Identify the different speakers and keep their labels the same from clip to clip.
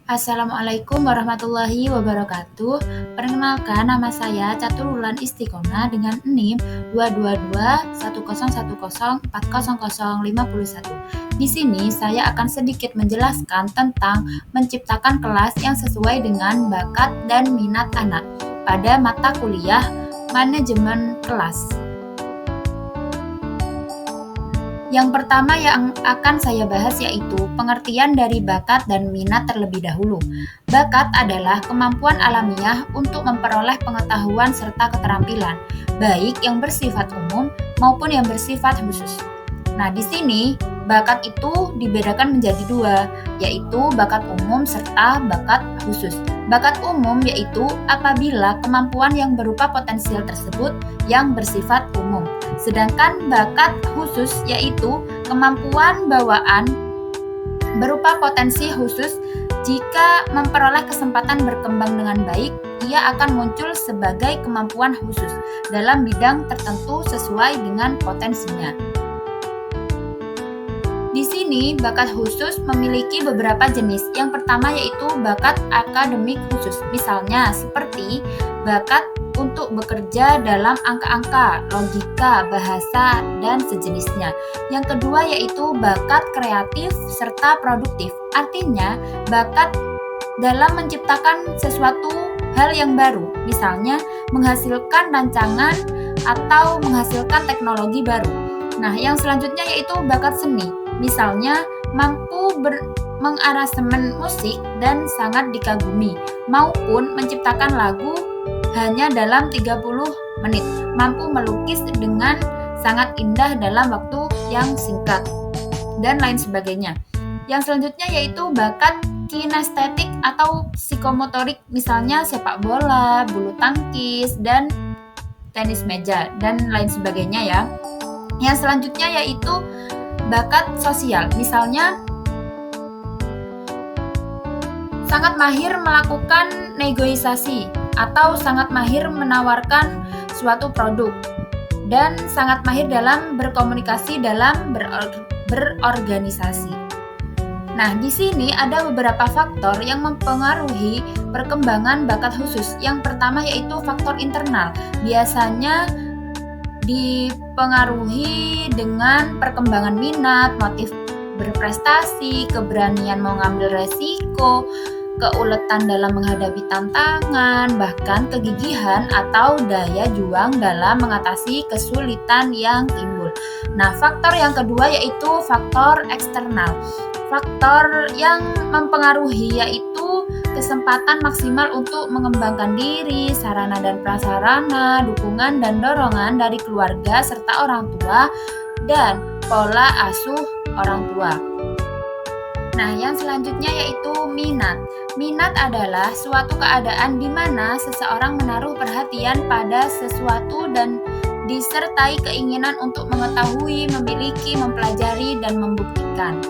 Speaker 1: Assalamualaikum warahmatullahi wabarakatuh. Perkenalkan, nama saya Catur Wulan Istiqomah dengan NIM 2221010400501. Di sini saya akan sedikit menjelaskan tentang menciptakan kelas yang sesuai dengan bakat dan minat anak pada mata kuliah manajemen kelas. Yang pertama yang akan saya bahas yaitu pengertian dari bakat dan minat terlebih dahulu. Bakat adalah kemampuan alamiah untuk memperoleh pengetahuan serta keterampilan, baik yang bersifat umum maupun yang bersifat khusus. Nah, di sini bakat itu dibedakan menjadi dua, yaitu bakat umum serta bakat khusus. Bakat umum yaitu apabila kemampuan yang berupa potensial tersebut yang bersifat umum. Sedangkan bakat khusus yaitu kemampuan bawaan berupa potensi khusus. Jika memperoleh kesempatan berkembang dengan baik, ia akan muncul sebagai kemampuan khusus dalam bidang tertentu sesuai dengan potensinya. Di sini, bakat khusus memiliki beberapa jenis. Yang pertama yaitu bakat akademik khusus. Misalnya seperti bakat untuk bekerja dalam angka-angka, logika, bahasa, dan sejenisnya. Yang kedua yaitu bakat kreatif serta produktif. Artinya, bakat dalam menciptakan sesuatu hal yang baru. Misalnya, menghasilkan rancangan atau menghasilkan teknologi baru. Nah, yang selanjutnya yaitu bakat seni. Misalnya, mampu mengaransemen musik dan sangat dikagumi, maupun menciptakan lagu hanya dalam 30 menit, mampu melukis dengan sangat indah dalam waktu yang singkat, dan lain sebagainya. Yang selanjutnya yaitu bakat kinestetik atau psikomotorik, misalnya sepak bola, bulu tangkis, dan tenis meja, dan lain sebagainya ya. Yang selanjutnya yaitu bakat sosial, misalnya sangat mahir melakukan negosiasi atau sangat mahir menawarkan suatu produk dan sangat mahir dalam berkomunikasi dalam berorganisasi. Nah, di sini ada beberapa faktor yang mempengaruhi perkembangan bakat khusus. Yang pertama yaitu faktor internal. Biasanya dipengaruhi dengan perkembangan minat, motif berprestasi, keberanian mengambil resiko, keuletan dalam menghadapi tantangan, bahkan kegigihan atau daya juang dalam mengatasi kesulitan yang timbul. Nah, faktor yang kedua yaitu faktor eksternal. Faktor yang mempengaruhi yaitu kesempatan maksimal untuk mengembangkan diri, sarana dan prasarana, dukungan dan dorongan dari keluarga serta orang tua, dan pola asuh orang tua. Nah, yang selanjutnya yaitu minat. Minat adalah suatu keadaan di mana seseorang menaruh perhatian pada sesuatu dan disertai keinginan untuk mengetahui, memiliki, mempelajari, dan membuktikan.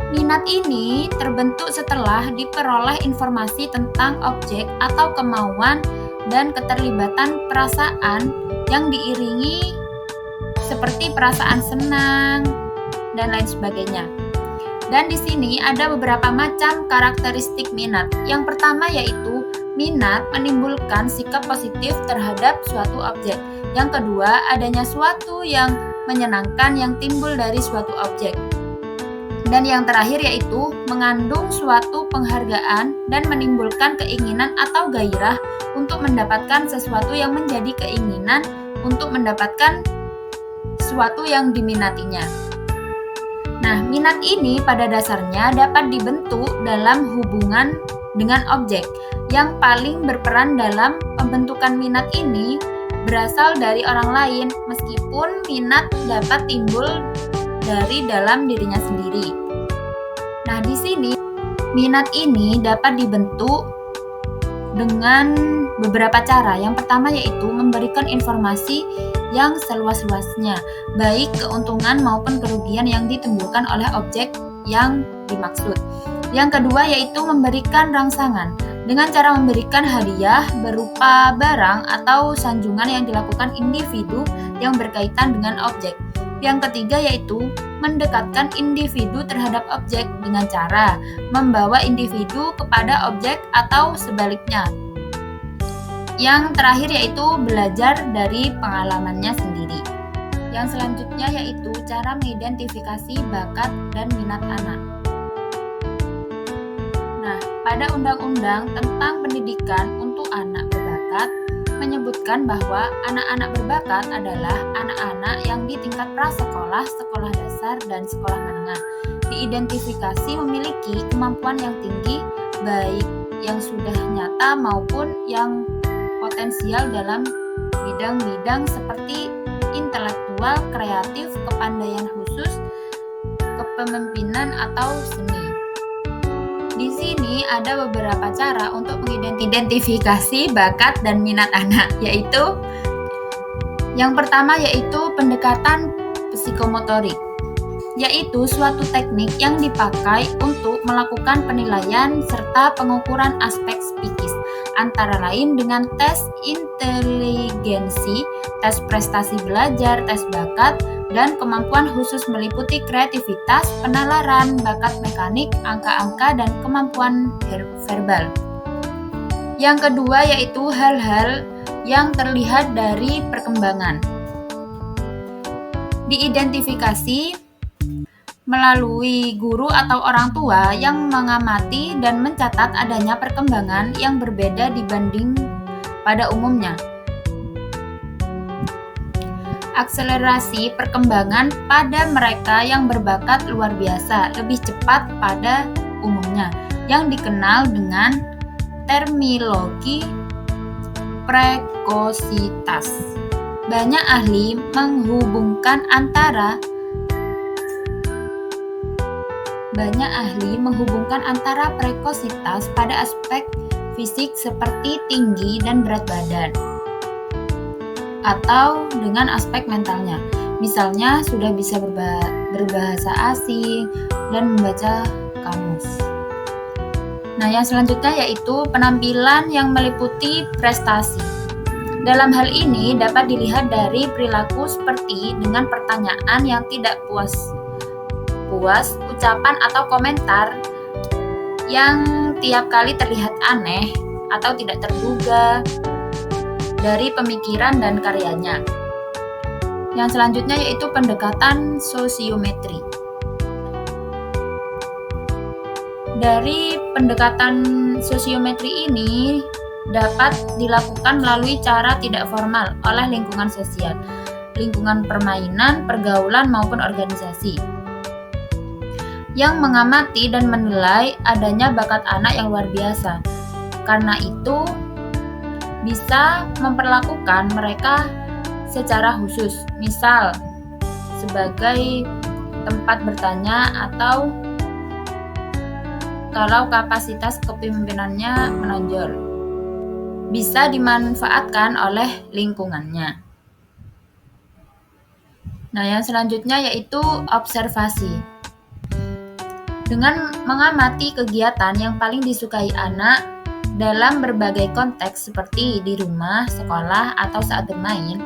Speaker 1: Minat ini terbentuk setelah diperoleh informasi tentang objek atau kemauan dan keterlibatan perasaan yang diiringi seperti perasaan senang dan lain sebagainya. Dan di sini ada beberapa macam karakteristik minat. Yang pertama yaitu minat menimbulkan sikap positif terhadap suatu objek. Yang kedua, adanya suatu yang menyenangkan yang timbul dari suatu objek. Dan yang terakhir yaitu mengandung suatu penghargaan dan menimbulkan keinginan atau gairah untuk mendapatkan sesuatu yang menjadi keinginan untuk mendapatkan sesuatu yang diminatinya. Nah, minat ini pada dasarnya dapat dibentuk dalam hubungan dengan objek. Yang paling berperan dalam pembentukan minat ini berasal dari orang lain, meskipun minat dapat timbul dari dalam dirinya sendiri. Nah, di sini minat ini dapat dibentuk dengan beberapa cara. Yang pertama yaitu memberikan informasi yang seluas-luasnya, baik keuntungan maupun kerugian yang ditimbulkan oleh objek yang dimaksud. Yang kedua yaitu memberikan rangsangan, dengan cara memberikan hadiah berupa barang atau sanjungan yang dilakukan individu yang berkaitan dengan objek. Yang ketiga yaitu mendekatkan individu terhadap objek dengan cara membawa individu kepada objek atau sebaliknya. Yang terakhir yaitu belajar dari pengalamannya sendiri. Yang selanjutnya yaitu cara mengidentifikasi bakat dan minat anak. Nah, pada Undang-Undang tentang Pendidikan untuk Anak Berbakat menyebutkan bahwa anak-anak berbakat adalah anak-anak yang di tingkat prasekolah, sekolah dasar, dan sekolah menengah. Diidentifikasi memiliki kemampuan yang tinggi, baik yang sudah nyata maupun yang potensial dalam bidang-bidang seperti intelektual, kreatif, kepandaian khusus, kepemimpinan, atau seni. Di sini ada beberapa cara untuk mengidentifikasi bakat dan minat anak, yaitu yang pertama yaitu pendekatan psikomotorik, yaitu suatu teknik yang dipakai untuk melakukan penilaian serta pengukuran aspek psikis, antara lain dengan tes inteligensi, tes prestasi belajar, tes bakat, dan kemampuan khusus meliputi kreativitas, penalaran, bakat mekanik, angka-angka, dan kemampuan verbal. Yang kedua yaitu hal-hal yang terlihat dari perkembangan. Diidentifikasi melalui guru atau orang tua yang mengamati dan mencatat adanya perkembangan yang berbeda dibanding pada umumnya. Akselerasi perkembangan pada mereka yang berbakat luar biasa lebih cepat pada umumnya, yang dikenal dengan terminologi prekositas. Banyak ahli menghubungkan antara prekositas pada aspek fisik seperti tinggi dan berat badan, atau dengan aspek mentalnya, misalnya sudah bisa berbahasa asing dan membaca kamus. Nah, yang selanjutnya yaitu penampilan yang meliputi prestasi. Dalam hal ini dapat dilihat dari perilaku seperti dengan pertanyaan yang tidak puas, ucapan atau komentar yang tiap kali terlihat aneh atau tidak terduga dari pemikiran dan karyanya. Yang selanjutnya yaitu pendekatan sosiometri. Dari pendekatan sosiometri ini dapat dilakukan melalui cara tidak formal oleh lingkungan sosial, lingkungan permainan, pergaulan, maupun organisasi, yang mengamati dan menilai adanya bakat anak yang luar biasa. Karena itu, bisa memperlakukan mereka secara khusus, misal sebagai tempat bertanya atau kalau kapasitas kepemimpinannya menonjol, bisa dimanfaatkan oleh lingkungannya. Nah, yang selanjutnya yaitu observasi. Dengan mengamati kegiatan yang paling disukai anak dalam berbagai konteks seperti di rumah, sekolah, atau saat bermain,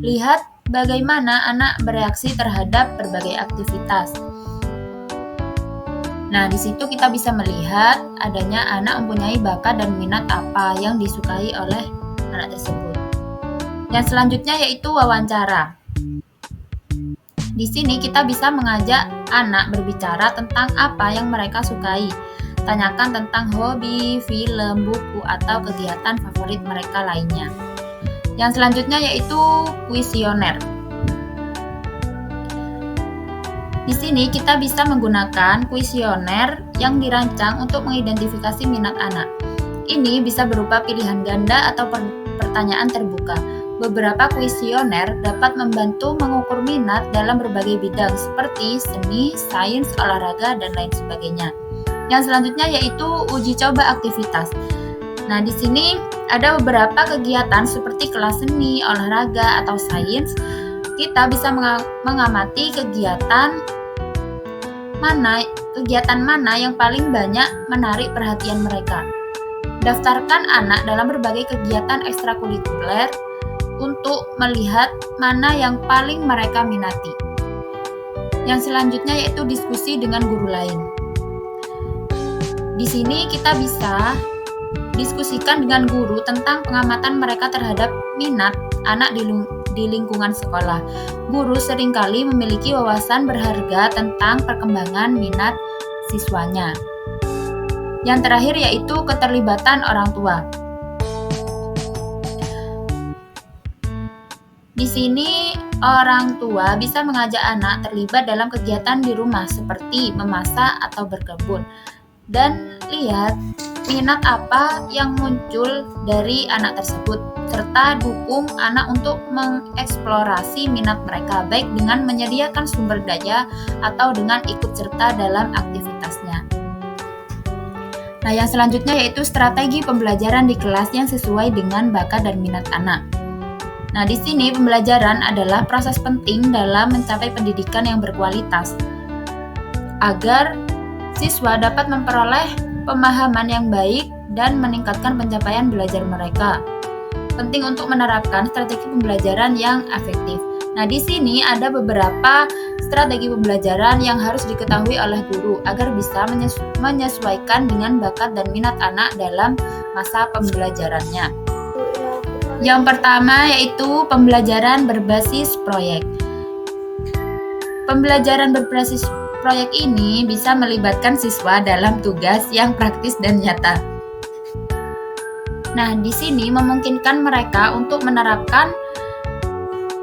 Speaker 1: lihat bagaimana anak bereaksi terhadap berbagai aktivitas. Nah, di situ kita bisa melihat adanya anak mempunyai bakat dan minat apa yang disukai oleh anak tersebut. Yang selanjutnya yaitu wawancara. Di sini kita bisa mengajak anak berbicara tentang apa yang mereka sukai. Tanyakan tentang hobi, film, buku, atau kegiatan favorit mereka lainnya. Yang selanjutnya yaitu kuesioner. Di sini kita bisa menggunakan kuesioner yang dirancang untuk mengidentifikasi minat anak. Ini bisa berupa pilihan ganda atau pertanyaan terbuka. Beberapa kuesioner dapat membantu mengukur minat dalam berbagai bidang seperti seni, sains, olahraga, dan lain sebagainya. Yang selanjutnya yaitu uji coba aktivitas. Nah, di sini ada beberapa kegiatan seperti kelas seni, olahraga, atau sains. Kita bisa mengamati kegiatan mana yang paling banyak menarik perhatian mereka. Daftarkan anak dalam berbagai kegiatan ekstrakurikuler untuk melihat mana yang paling mereka minati. Yang selanjutnya yaitu diskusi dengan guru lain. Di sini kita bisa diskusikan dengan guru tentang pengamatan mereka terhadap minat anak di lingkungan sekolah. Guru seringkali memiliki wawasan berharga tentang perkembangan minat siswanya. Yang terakhir yaitu keterlibatan orang tua. Di sini orang tua bisa mengajak anak terlibat dalam kegiatan di rumah seperti memasak atau berkebun dan lihat minat apa yang muncul dari anak tersebut, serta dukung anak untuk mengeksplorasi minat mereka, baik dengan menyediakan sumber daya atau dengan ikut serta dalam aktivitasnya. Nah, yang selanjutnya yaitu strategi pembelajaran di kelas yang sesuai dengan bakat dan minat anak. Nah, di sini pembelajaran adalah proses penting dalam mencapai pendidikan yang berkualitas, agar siswa dapat memperoleh pemahaman yang baik dan meningkatkan pencapaian belajar mereka. Penting untuk menerapkan strategi pembelajaran yang efektif. Nah, di sini ada beberapa strategi pembelajaran yang harus diketahui oleh guru agar bisa menyesuaikan dengan bakat dan minat anak dalam masa pembelajarannya. Yang pertama yaitu pembelajaran berbasis proyek. Pembelajaran berbasis proyek ini bisa melibatkan siswa dalam tugas yang praktis dan nyata. Nah, di sini memungkinkan mereka untuk menerapkan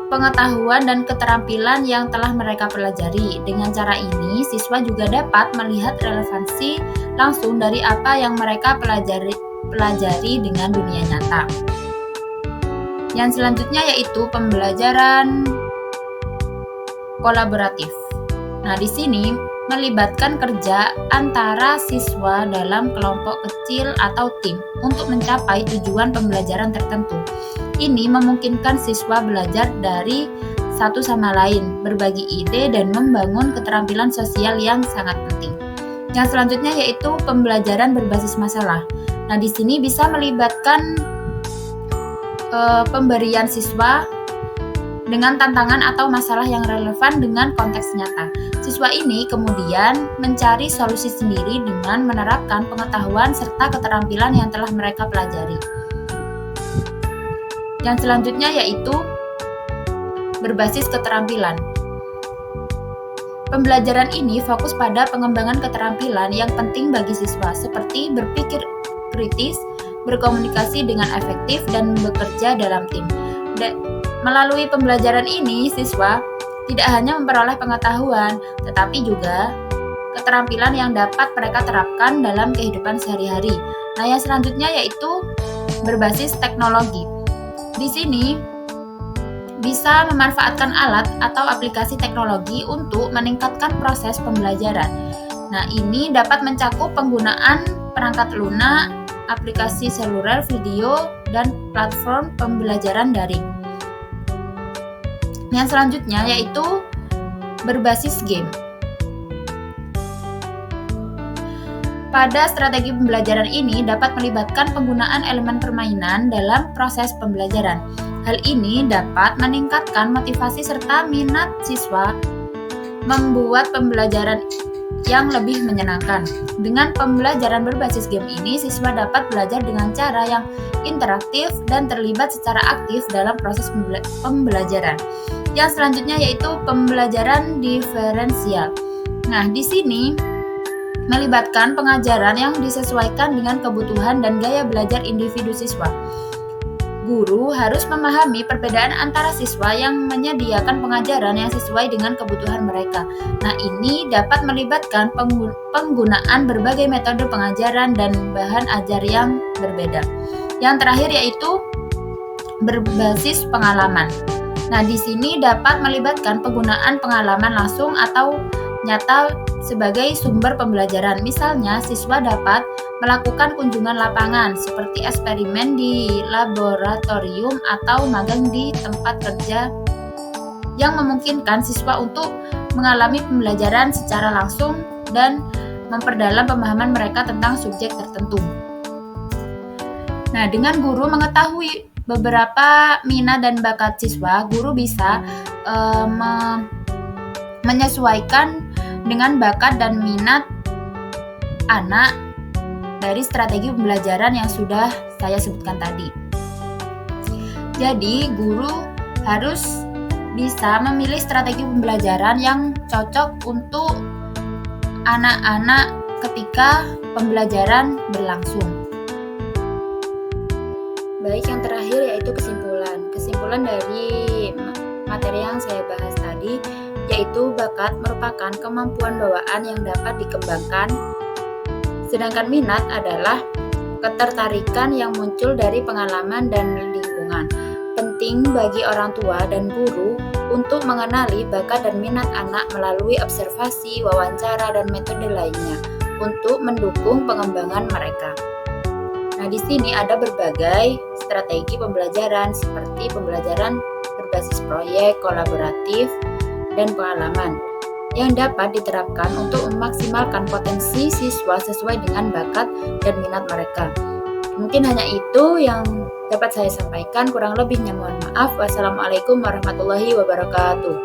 Speaker 1: pengetahuan dan keterampilan yang telah mereka pelajari. Dengan cara ini, siswa juga dapat melihat relevansi langsung dari apa yang mereka pelajari dengan dunia nyata. Yang selanjutnya yaitu pembelajaran kolaboratif. Nah, di sini melibatkan kerja antara siswa dalam kelompok kecil atau tim untuk mencapai tujuan pembelajaran tertentu. Ini memungkinkan siswa belajar dari satu sama lain, berbagi ide, dan membangun keterampilan sosial yang sangat penting. Yang selanjutnya yaitu pembelajaran berbasis masalah. Nah, di sini bisa melibatkan pemberian siswa dengan tantangan atau masalah yang relevan dengan konteks nyata. Siswa ini kemudian mencari solusi sendiri dengan menerapkan pengetahuan serta keterampilan yang telah mereka pelajari. Yang selanjutnya yaitu berbasis keterampilan. Pembelajaran ini fokus pada pengembangan keterampilan yang penting bagi siswa, seperti berpikir kritis, berkomunikasi dengan efektif, dan bekerja dalam tim. Melalui pembelajaran ini, siswa tidak hanya memperoleh pengetahuan, tetapi juga keterampilan yang dapat mereka terapkan dalam kehidupan sehari-hari. Nah, yang selanjutnya yaitu berbasis teknologi. Di sini bisa memanfaatkan alat atau aplikasi teknologi untuk meningkatkan proses pembelajaran. Nah, ini dapat mencakup penggunaan perangkat lunak, aplikasi seluler, video, dan platform pembelajaran daring. Yang selanjutnya yaitu berbasis game. Pada strategi pembelajaran ini dapat melibatkan penggunaan elemen permainan dalam proses pembelajaran. Hal ini dapat meningkatkan motivasi serta minat siswa, membuat pembelajaran yang lebih menyenangkan. Dengan pembelajaran berbasis game ini, siswa dapat belajar dengan cara yang interaktif dan terlibat secara aktif dalam proses pembelajaran. Yang selanjutnya yaitu pembelajaran diferensial. Nah, di sini melibatkan pengajaran yang disesuaikan dengan kebutuhan dan gaya belajar individu siswa. Guru harus memahami perbedaan antara siswa yang menyediakan pengajaran yang sesuai dengan kebutuhan mereka. Nah, ini dapat melibatkan penggunaan berbagai metode pengajaran dan bahan ajar yang berbeda. Yang terakhir yaitu berbasis pengalaman. Nah, di sini dapat melibatkan penggunaan pengalaman langsung atau nyata sebagai sumber pembelajaran. Misalnya, siswa dapat melakukan kunjungan lapangan seperti eksperimen di laboratorium atau magang di tempat kerja yang memungkinkan siswa untuk mengalami pembelajaran secara langsung dan memperdalam pemahaman mereka tentang subjek tertentu. Nah, dengan guru mengetahui beberapa minat dan bakat siswa, guru bisa menyesuaikan dengan bakat dan minat anak dari strategi pembelajaran yang sudah saya sebutkan tadi. Jadi, guru harus bisa memilih strategi pembelajaran yang cocok untuk anak-anak ketika pembelajaran berlangsung. Baik, yang terakhir yaitu kesimpulan. Kesimpulan dari materi yang saya bahas tadi yaitu bakat merupakan kemampuan bawaan yang dapat dikembangkan, sedangkan minat adalah ketertarikan yang muncul dari pengalaman dan lingkungan. Penting bagi orang tua dan guru untuk mengenali bakat dan minat anak melalui observasi, wawancara, dan metode lainnya untuk mendukung pengembangan mereka. Nah, di sini ada berbagai strategi pembelajaran seperti pembelajaran berbasis proyek, kolaboratif, dan pengalaman yang dapat diterapkan untuk memaksimalkan potensi siswa sesuai dengan bakat dan minat mereka. Mungkin hanya itu yang dapat saya sampaikan, kurang lebihnya mohon maaf. Wassalamualaikum warahmatullahi wabarakatuh.